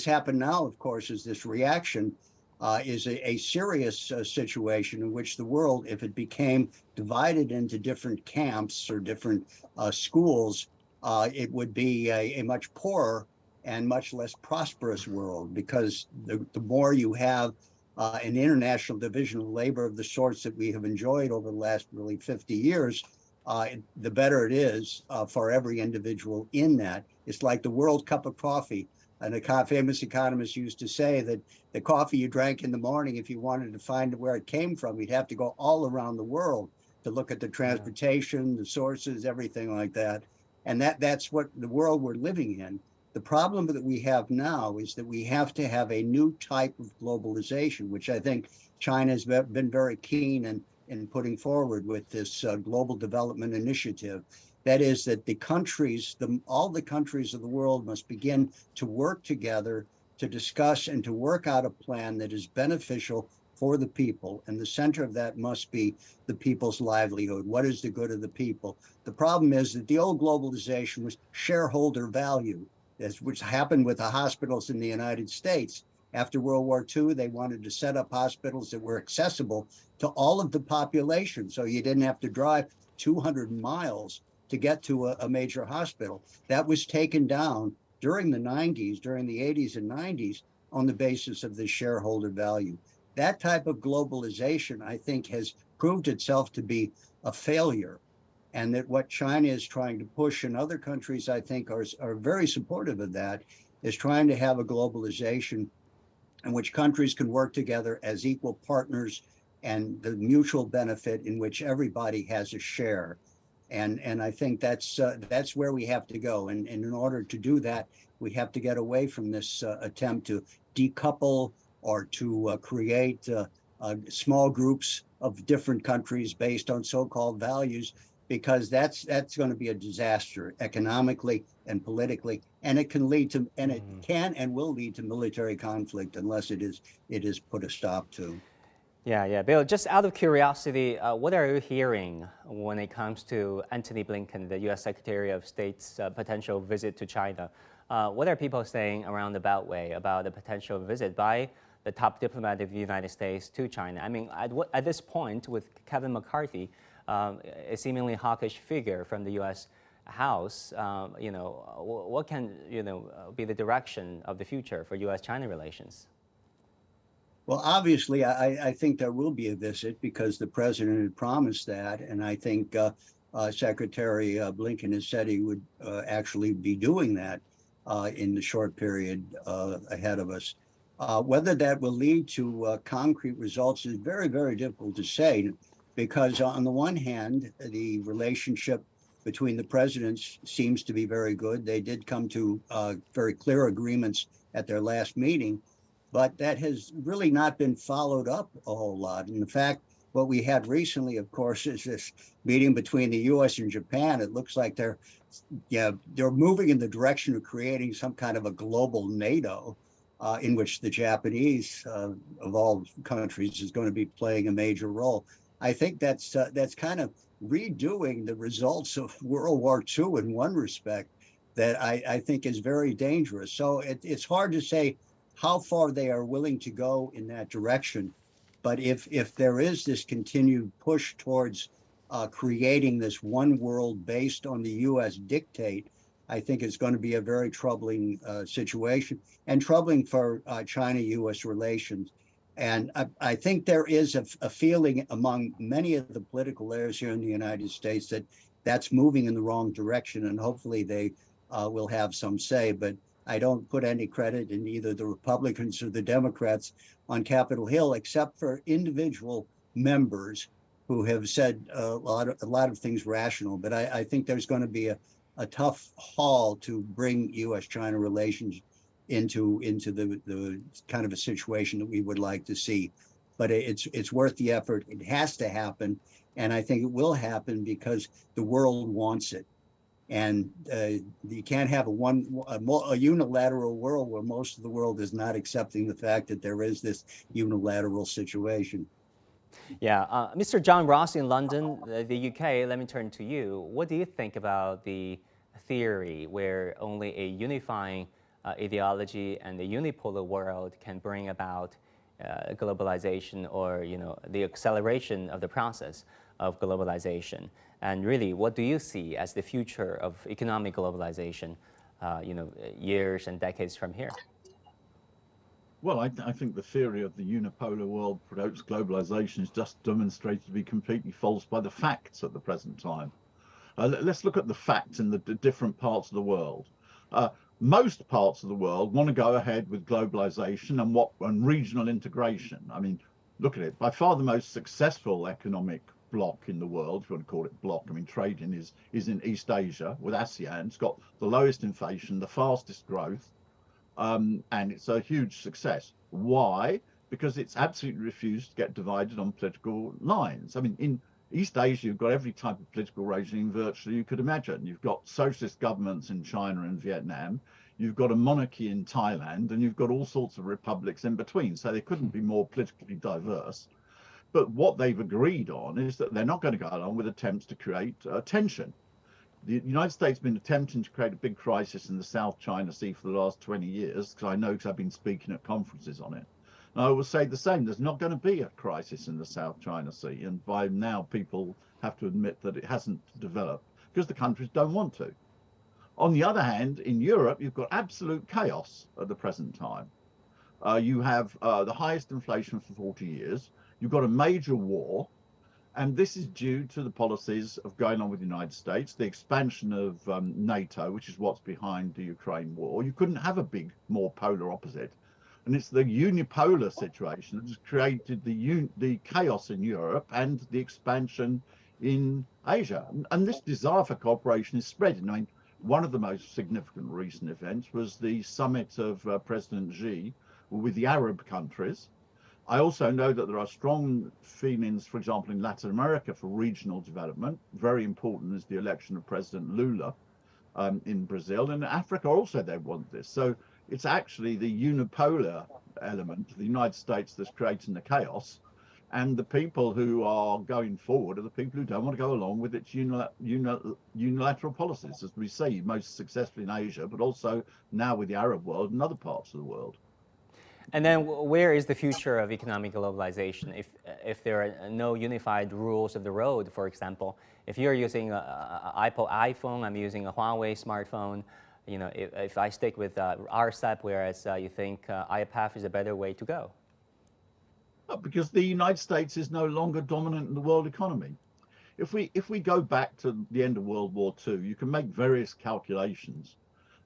happened now, of course, is this reaction is a serious situation in which the world, if it became divided into different camps or different schools, it would be a much poorer and much less prosperous world, because the more you have an international division of labor of the sorts that we have enjoyed over the last really 50 years, the better it is for every individual in that. It's like the world cup of coffee. And a famous economist used to say that the coffee you drank in the morning, if you wanted to find where it came from, you'd have to go all around the world to look at the transportation, the sources, everything like that. And that's what the world we're living in. The problem that we have now is that we have to have a new type of globalization, which I think China has been very keen in putting forward with this Global Development Initiative. That is that all the countries of the world must begin to work together to discuss and to work out a plan that is beneficial for the people. And the center of that must be the people's livelihood. What is the good of the people? The problem is that the old globalization was shareholder value, which happened with the hospitals in the United States. After World War II, they wanted to set up hospitals that were accessible to all of the population. So you didn't have to drive 200 miles to get to a major hospital. That was taken down during the 90s, during the 80s and 90s on the basis of the shareholder value. That type of globalization, I think, has proved itself to be a failure. And that what China is trying to push, and other countries, I think, are very supportive of that, is trying to have a globalization in which countries can work together as equal partners and the mutual benefit in which everybody has a share. And I think that's where we have to go. And in order to do that, we have to get away from this attempt to decouple or to create small groups of different countries based on so-called values, because that's going to be a disaster economically and politically, and it can lead to, and it can and will lead to military conflict unless it is put a stop to. Yeah. Bill, just out of curiosity, what are you hearing when it comes to Antony Blinken, the U.S. Secretary of State's potential visit to China? What are people saying around the Beltway about the potential visit by the top diplomat of the United States to China? I mean, at this point, with Kevin McCarthy, a seemingly hawkish figure from the U.S. House, what can be the direction of the future for U.S.-China relations? Well, obviously, I think there will be a visit because the president had promised that, and I think Secretary Blinken has said he would actually be doing that in the short period ahead of us. Whether that will lead to concrete results is very, very difficult to say, because on the one hand, the relationship between the presidents seems to be very good. They did come to very clear agreements at their last meeting, but that has really not been followed up a whole lot. And in fact, what we had recently, of course, is this meeting between the U.S. and Japan. It looks like they're moving in the direction of creating some kind of a global NATO, in which the Japanese, of all countries, is going to be playing a major role. I think that's kind of redoing the results of World War II in one respect that I think is very dangerous. So it's hard to say how far they are willing to go in that direction. But if there is this continued push towards creating this one world based on the U.S. dictate, I think it's going to be a very troubling situation, and troubling for China-U.S. relations. And I think there is a feeling among many of the political layers here in the United States that that's moving in the wrong direction, and hopefully they will have some say. But I don't put any credit in either the Republicans or the Democrats on Capitol Hill, except for individual members who have said a lot of things rational. But I think there's going to be a tough haul to bring U.S.-China relations into the kind of a situation that we would like to see. But it's worth the effort. It has to happen, and I think it will happen because the world wants it. And you can't have a unilateral world where most of the world is not accepting the fact that there is this unilateral situation. Yeah, Mr. John Ross in London, the UK, let me turn to you. What do you think about the theory where only a unifying ideology and a unipolar world can bring about globalization, or the acceleration of the process of globalization? And really, what do you see as the future of economic globalization, years and decades from here? Well, I think the theory of the unipolar world promotes globalization is just demonstrated to be completely false by the facts at the present time. Let's look at the facts in the different parts of the world. Most parts of the world want to go ahead with globalization and regional integration. I mean, look at it. By far the most successful economic bloc in the world, if you want to call it bloc, I mean, trading is in East Asia with ASEAN. It's got the lowest inflation, the fastest growth, and it's a huge success. Why? Because it's absolutely refused to get divided on political lines. I mean, in East Asia, you've got every type of political regime virtually you could imagine. You've got socialist governments in China and Vietnam. You've got a monarchy in Thailand, and you've got all sorts of republics in between. So they couldn't be more politically diverse. But what they've agreed on is that they're not going to go along with attempts to create tension. The United States has been attempting to create a big crisis in the South China Sea for the last 20 years, because I know, because I've been speaking at conferences on it. And I will say the same, there's not going to be a crisis in the South China Sea. And by now, people have to admit that it hasn't developed, because the countries don't want to. On the other hand, in Europe, you've got absolute chaos at the present time. You have the highest inflation for 40 years. You've got a major war. And this is due to the policies of going on with the United States, the expansion of NATO, which is what's behind the Ukraine war. You couldn't have a big, more polar opposite. And it's the unipolar situation that has created the chaos in Europe and the expansion in Asia. And this desire for cooperation is spreading. I mean, one of the most significant recent events was the summit of President Xi with the Arab countries. I also know that there are strong feelings, for example, in Latin America for regional development. Very important is the election of President Lula in Brazil. And Africa also, they want this. So it's actually the unipolar element, the United States, that's creating the chaos. And the people who are going forward are the people who don't want to go along with its unilateral policies, as we see most successfully in Asia, but also now with the Arab world and other parts of the world. And then where is the future of economic globalization if there are no unified rules of the road? For example, if you're using an iPhone, I'm using a Huawei smartphone, you know, if I stick with RCEP, whereas you think IPAF is a better way to go? Because the United States is no longer dominant in the world economy. If we go back to the end of World War II, you can make various calculations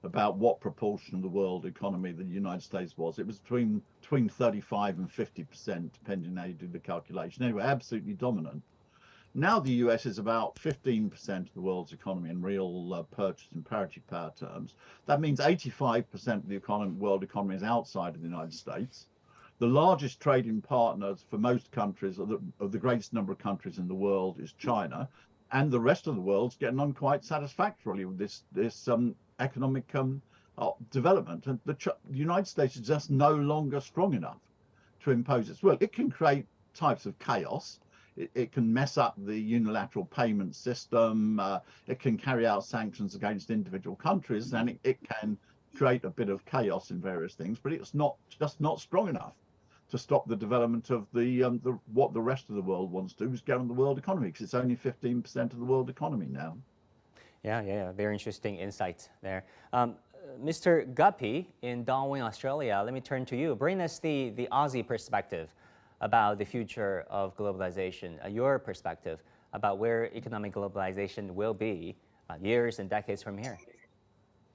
about what proportion of the world economy the United States was. It was between 35 and 50%, depending how you do the calculation. Anyway, absolutely dominant. Now the US is about 15% of the world's economy in real purchasing parity power terms. That means 85% of the world economy is outside of the United States. The largest trading partners for most countries, of the greatest number of countries in the world, is China, and the rest of the world's getting on quite satisfactorily with this economic development. And the United States is just no longer strong enough to impose its will. It can create types of chaos. It can mess up the unilateral payment system. It can carry out sanctions against individual countries, and it can create a bit of chaos in various things. But it's just not strong enough to stop the development of what the rest of the world wants to do, is get on the world economy, because it's only 15% of the world economy now. Yeah, very interesting insight there. Mr. Guppy in Darwin, Australia, let me turn to you. Bring us the Aussie perspective about the future of globalization, your perspective about where economic globalization will be years and decades from here.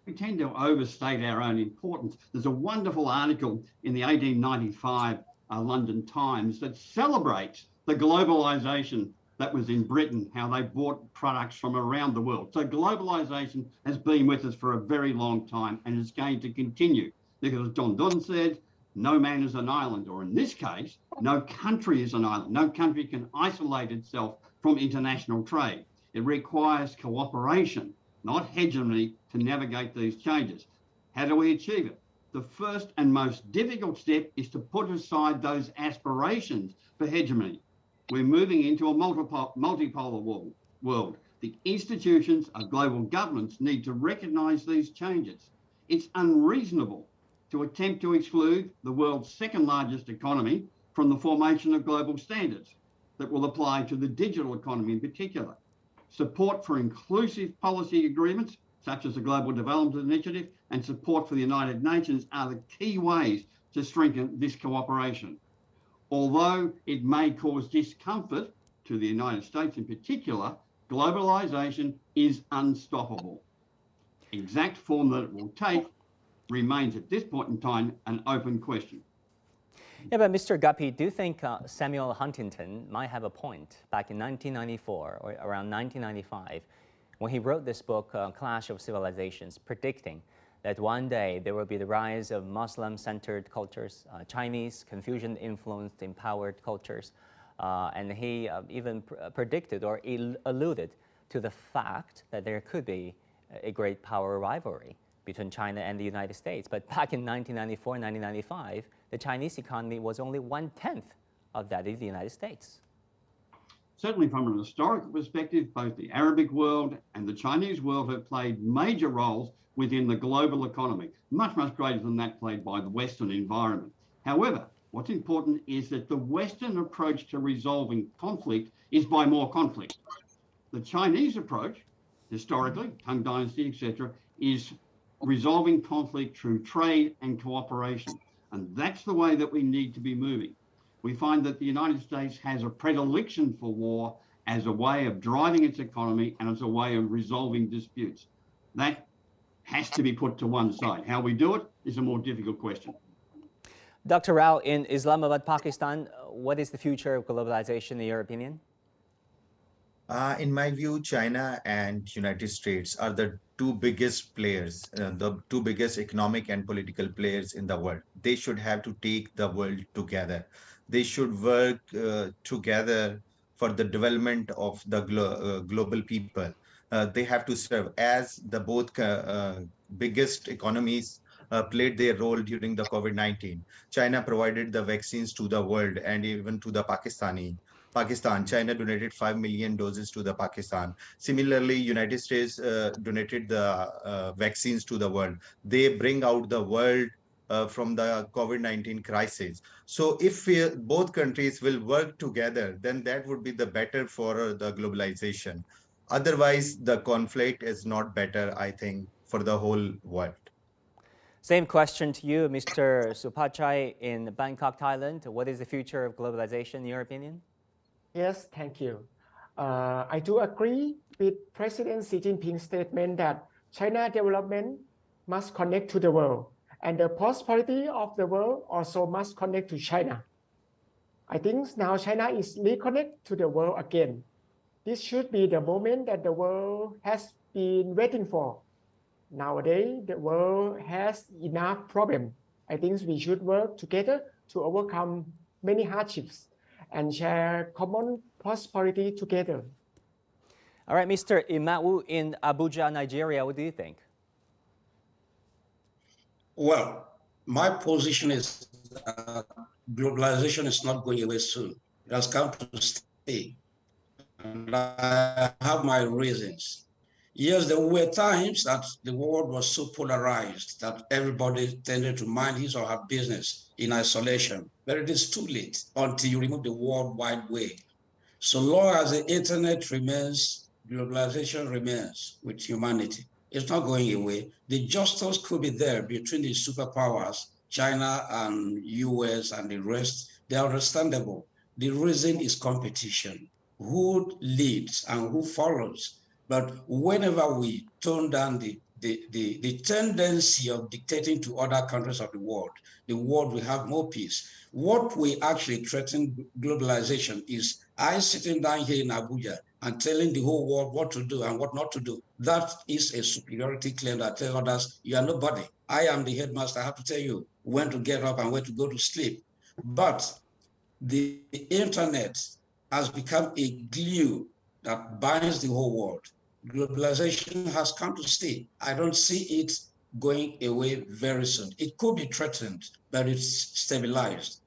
We tend to overstate our own importance. There's a wonderful article in the 1895 London Times that celebrates the globalization that was in Britain, how they bought products from around the world. So globalization has been with us for a very long time and is going to continue, because as John Donne said, no man is an island, or in this case, no country is an island. No country can isolate itself from international trade. It requires cooperation, not hegemony, to navigate these changes. How do we achieve it? The first and most difficult step is to put aside those aspirations for hegemony. We're moving into a multipolar world. The institutions of global governance need to recognize these changes. It's unreasonable to attempt to exclude the world's second largest economy from the formation of global standards that will apply to the digital economy in particular. Support for inclusive policy agreements, such as the Global Development Initiative, and support for the United Nations are the key ways to strengthen this cooperation. Although it may cause discomfort to the United States in particular, globalization is unstoppable. Exact form that it will take remains at this point in time an open question. Yeah, but Mr. Guppy, do you think Samuel Huntington might have a point back in 1994 or around 1995 when he wrote this book, Clash of Civilizations, predicting that one day there will be the rise of Muslim-centered cultures, Chinese, Confucian-influenced, empowered cultures, and he even predicted or alluded to the fact that there could be a great power rivalry between China and the United States. But back in 1994, 1995, the Chinese economy was only 1/10 of that of the United States. Certainly from an historical perspective, both the Arabic world and the Chinese world have played major roles within the global economy, much, much greater than that played by the Western environment. However, what's important is that the Western approach to resolving conflict is by more conflict. The Chinese approach historically, Tang Dynasty, etc., is resolving conflict through trade and cooperation. And that's the way that we need to be moving. We find that the United States has a predilection for war as a way of driving its economy and as a way of resolving disputes. That has to be put to one side. How we do it is a more difficult question. Dr. Rao, in Islamabad, Pakistan, what is the future of globalization in your opinion? In my view, China and United States are the two biggest players, the two biggest economic and political players in the world. They should have to take the world together. They should work together for the development of the global people. They have to serve as the both biggest economies played their role during the COVID-19. China provided the vaccines to the world and even to the Pakistan. China donated 5 million doses to the Pakistan. Similarly, United States donated the vaccines to the world. They bring out the world from the COVID-19 crisis. So if both countries will work together, then that would be the better for the globalization. Otherwise, the conflict is not better, I think, for the whole world. Same question to you, Mr. Supachai in Bangkok, Thailand. What is the future of globalization in your opinion? Yes, thank you. I do agree with President Xi Jinping's statement that China development must connect to the world, and the prosperity of the world also must connect to China. I think now China is reconnected to the world again. This should be the moment that the world has been waiting for. Nowadays, the world has enough problems. I think we should work together to overcome many hardships and share common prosperity together. All right, Mr. Imau in Abuja, Nigeria, what do you think? Well, my position is globalization is not going away soon. It has come to stay. And I have my reasons. Yes, there were times that the world was so polarized that everybody tended to mind his or her business in isolation. But it is too late until you remove the World Wide Web. So long as the internet remains, globalization remains with humanity. It's not going away. The justice could be there between the superpowers, China and US and the rest. They're understandable. The reason is competition. Who leads and who follows? But whenever we tone down the tendency of dictating to other countries of the world will have more peace. What we actually threaten globalization is I sitting down here in Abuja and telling the whole world what to do and what not to do. That is a superiority claim that tells others, you are nobody. I am the headmaster. I have to tell you when to get up and when to go to sleep. But the internet has become a glue that binds the whole world. Globalization has come to stay. I don't see it going away very soon. It could be threatened, but it's stabilized.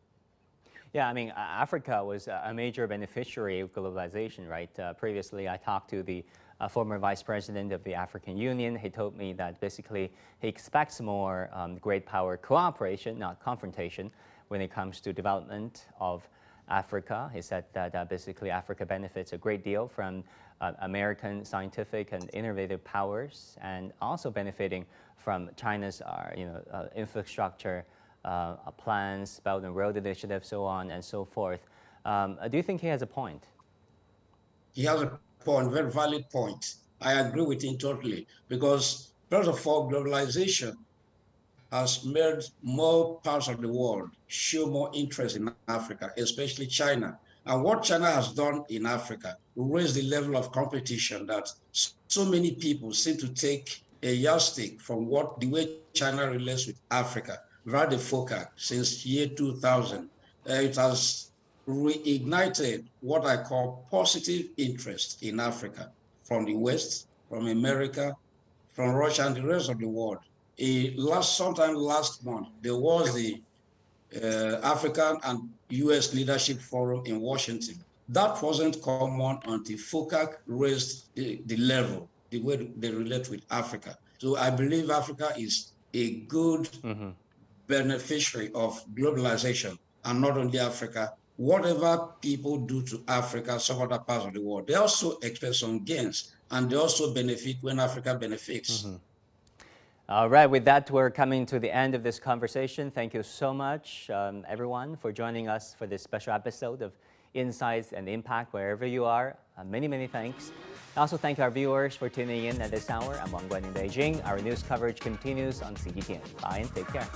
Yeah, I mean, Africa was a major beneficiary of globalization, right? Previously, I talked to the former vice president of the African Union. He told me that basically he expects more great power cooperation, not confrontation, when it comes to development of Africa. He said that basically Africa benefits a great deal from American scientific and innovative powers, and also benefiting from China's infrastructure plans, Belt and Road Initiative, so on and so forth. Do you think he has a point? He has a point, very valid point. I agree with him totally, because first of all, globalization has made more parts of the world show more interest in Africa, especially China. And what China has done in Africa will raise the level of competition that so many people seem to take a yardstick from the way China relates with Africa. We've had the FOCAC since year 2000. It has reignited what I call positive interest in Africa from the West, from America, from Russia and the rest of the world. Sometime last month, there was the African and US Leadership Forum in Washington. That wasn't common until FOCAC raised the level, the way they relate with Africa. So I believe Africa is a good beneficiary of globalization, and not only Africa. Whatever people do to Africa, some other parts of the world, they also expect some gains and they also benefit when Africa benefits. All right, with that, we're coming to the end of this conversation. Thank you so much, everyone, for joining us for this special episode of Insights and Impact, wherever you are. Many, many thanks. I also thank our viewers for tuning in at this hour. I'm Wang Guan in Beijing. Our news coverage continues on CGTN. Bye and take care.